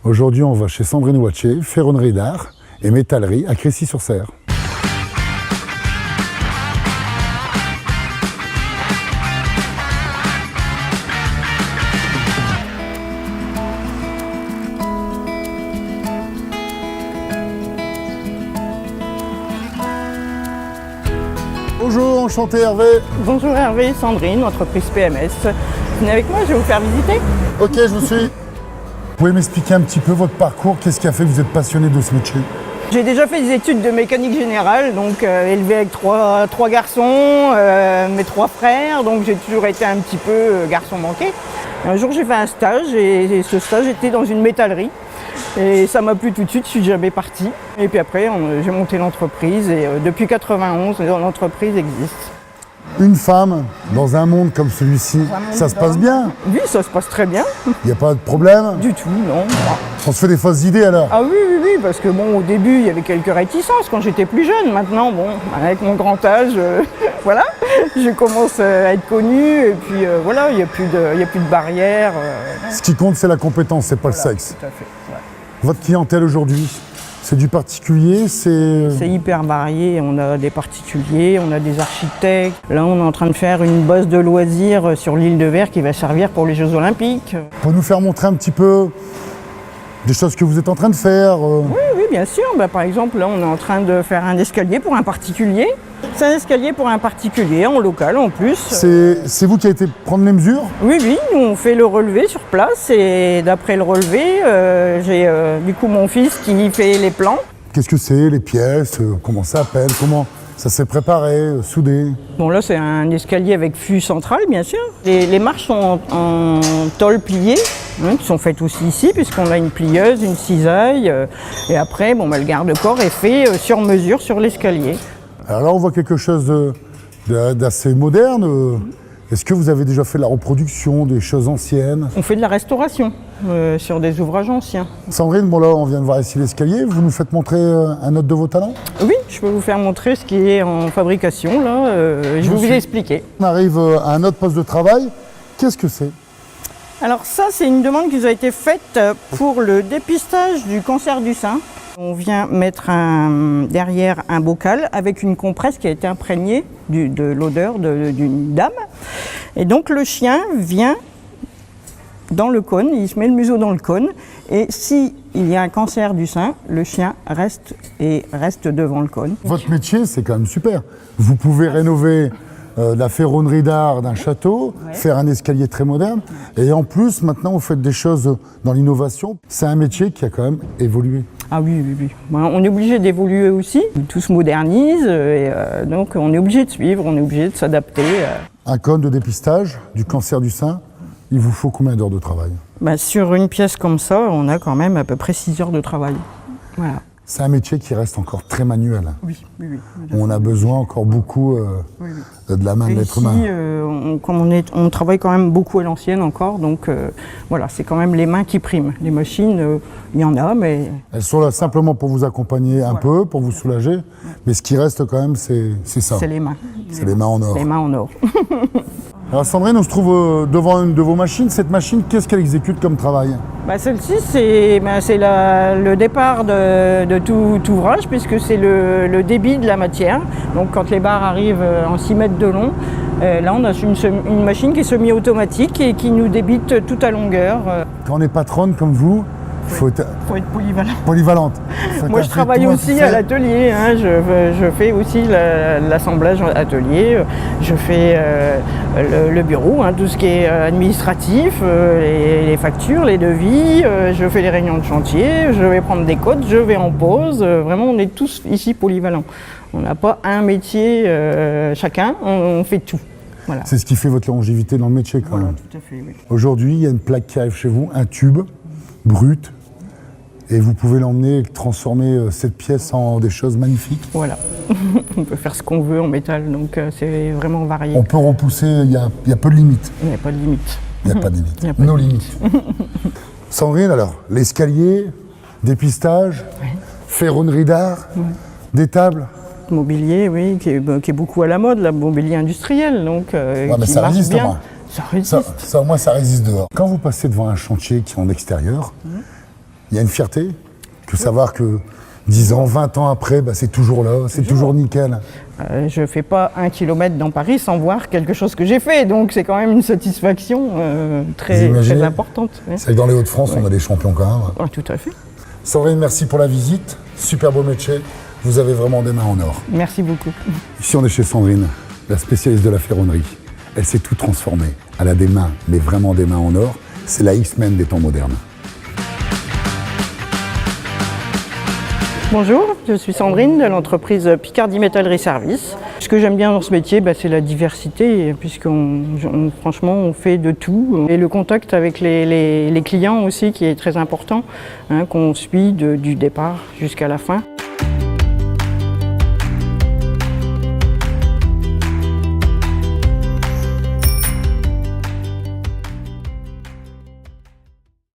Aujourd'hui, on va chez Sandrine Ouaché, ferronnerie d'art et métallerie à Crécy-sur-Serre. Bonjour, enchanté Hervé. Bonjour Hervé, Sandrine, entreprise PMS. Venez avec moi, je vais vous faire visiter. Ok, je vous suis. Vous pouvez m'expliquer un petit peu votre parcours? Qu'est-ce qui a fait que vous êtes passionné de ce métier? J'ai déjà fait des études de mécanique générale, donc élevé avec trois garçons, mes 3 frères, donc j'ai toujours été un petit peu garçon manqué. Un jour j'ai fait un stage et ce stage était dans une métallerie. Et ça m'a plu tout de suite, je suis jamais partie. Et puis après, j'ai monté l'entreprise et depuis 91, l'entreprise existe. Une femme dans un monde comme celui-ci, ça se passe bien? Oui, ça se passe très bien. Il n'y a pas de problème? Du tout, non. On se fait des fausses idées alors? Ah oui, parce que bon, au début, il y avait quelques réticences quand j'étais plus jeune. Maintenant, bon, avec mon grand âge, voilà, je commence à être connue et puis voilà, il n'y a plus de barrières. Ce qui compte, c'est la compétence, c'est pas le sexe. Tout à fait. Ouais. Votre clientèle aujourd'hui, c'est du particulier, C'est hyper varié, on a des particuliers, on a des architectes. Là, on est en train de faire une base de loisirs sur l'île de Verre qui va servir pour les Jeux Olympiques. Pour nous faire montrer un petit peu des choses que vous êtes en train de faire. Oui, bien sûr. Par exemple, là, on est en train de faire un escalier pour un particulier. C'est un escalier pour un particulier, en local en plus. C'est vous qui avez été prendre les mesures? Oui, nous on fait le relevé sur place et d'après le relevé, j'ai du coup mon fils qui fait les plans. Qu'est-ce que c'est, les pièces? Comment ça s'appelle? Comment ça s'est préparé, soudé? Bon là c'est un escalier avec fût central bien sûr. Les marches sont en tôle pliée, qui sont faites aussi ici puisqu'on a une plieuse, une cisaille. Et après le garde-corps est fait sur mesure sur l'escalier. Alors là on voit quelque chose d'assez moderne. Est-ce que vous avez déjà fait de la reproduction, des choses anciennes? On fait de la restauration sur des ouvrages anciens. Sandrine, bon là on vient de voir ici l'escalier, vous nous faites montrer un autre de vos talents? Oui, je peux vous faire montrer ce qui est en fabrication là, je vais vous expliquer. On arrive à un autre poste de travail, qu'est-ce que c'est? Alors ça c'est une demande qui nous a été faite pour le dépistage du cancer du sein. On vient mettre derrière un bocal avec une compresse qui a été imprégnée de l'odeur d'une dame. Et donc le chien vient dans le cône, il se met le museau dans le cône. Et s'il y a un cancer du sein, le chien reste devant le cône. Votre métier, c'est quand même super. Vous pouvez rénover la ferronnerie d'art d'un château, faire un escalier très moderne. Et en plus, maintenant, vous faites des choses dans l'innovation. C'est un métier qui a quand même évolué. Ah oui. On est obligé d'évoluer aussi. Tout se modernise et donc on est obligé de suivre, on est obligé de s'adapter. Un cône de dépistage du cancer du sein, il vous faut combien d'heures de travail? Sur une pièce comme ça, on a quand même à peu près 6 heures de travail. Voilà. C'est un métier qui reste encore très manuel. Oui. On a besoin encore beaucoup de la main de l'être humain. On travaille quand même beaucoup à l'ancienne encore, donc voilà, c'est quand même les mains qui priment. Les machines, il y en a, mais... Elles sont là simplement pour vous accompagner un peu, pour vous soulager, mais ce qui reste quand même, c'est ça. C'est les mains. C'est les mains en or. Les mains en or. Alors Sandrine, on se trouve devant une de vos machines. Cette machine, qu'est-ce qu'elle exécute comme travail? Celle-ci, c'est le départ de tout ouvrage, puisque c'est le débit de la matière. Donc quand les barres arrivent en 6 mètres de long, là on a une machine qui est semi-automatique et qui nous débite tout à longueur. Quand on est patronne comme vous, il faut être polyvalente. Moi je travaille aussi à l'atelier, je fais aussi l'assemblage atelier, je fais le bureau, tout ce qui est administratif, les factures, les devis, je fais les réunions de chantier, je vais prendre des codes, je vais en pause, vraiment on est tous ici polyvalents. On n'a pas un métier chacun, on fait tout. Voilà. C'est ce qui fait votre longévité dans le métier quand même. Tout à fait, oui. Aujourd'hui, il y a une plaque qui arrive chez vous, un tube brut, et vous pouvez l'emmener et transformer cette pièce en des choses magnifiques. Voilà, on peut faire ce qu'on veut en métal, donc c'est vraiment varié. On peut repousser, il y a peu de limites. Il n'y a pas de limite. Il n'y a pas de limite. Nos limites. Sandrine, alors, l'escalier, dépistage, ferronnerie d'art, des tables. Mobilier, oui, qui est beaucoup à la mode, le mobilier industriel, donc mais qui ça marche résiste, bien. au moins. Ça résiste. Ça, au moins, ça résiste dehors. Quand vous passez devant un chantier qui est en extérieur, Il y a une fierté que savoir que 10 ans, 20 ans après, bah, c'est toujours là, c'est toujours nickel. Je ne fais pas 1 kilomètre dans Paris sans voir quelque chose que j'ai fait, donc c'est quand même une satisfaction très importante. Ouais. C'est que dans les Hauts-de-France, on a des champions quand même. Ah, tout à fait. Sandrine, merci pour la visite. Super beau métier. Vous avez vraiment des mains en or. Merci beaucoup. Ici, on est chez Sandrine, la spécialiste de la ferronnerie. Elle s'est tout transformée. Elle a des mains, mais vraiment des mains en or. C'est la X-Men des temps modernes. Bonjour, je suis Sandrine de l'entreprise Picardie Metallerie Service. Ce que j'aime bien dans ce métier, c'est la diversité, franchement, on fait de tout. Et le contact avec les clients aussi, qui est très important, qu'on suit du départ jusqu'à la fin.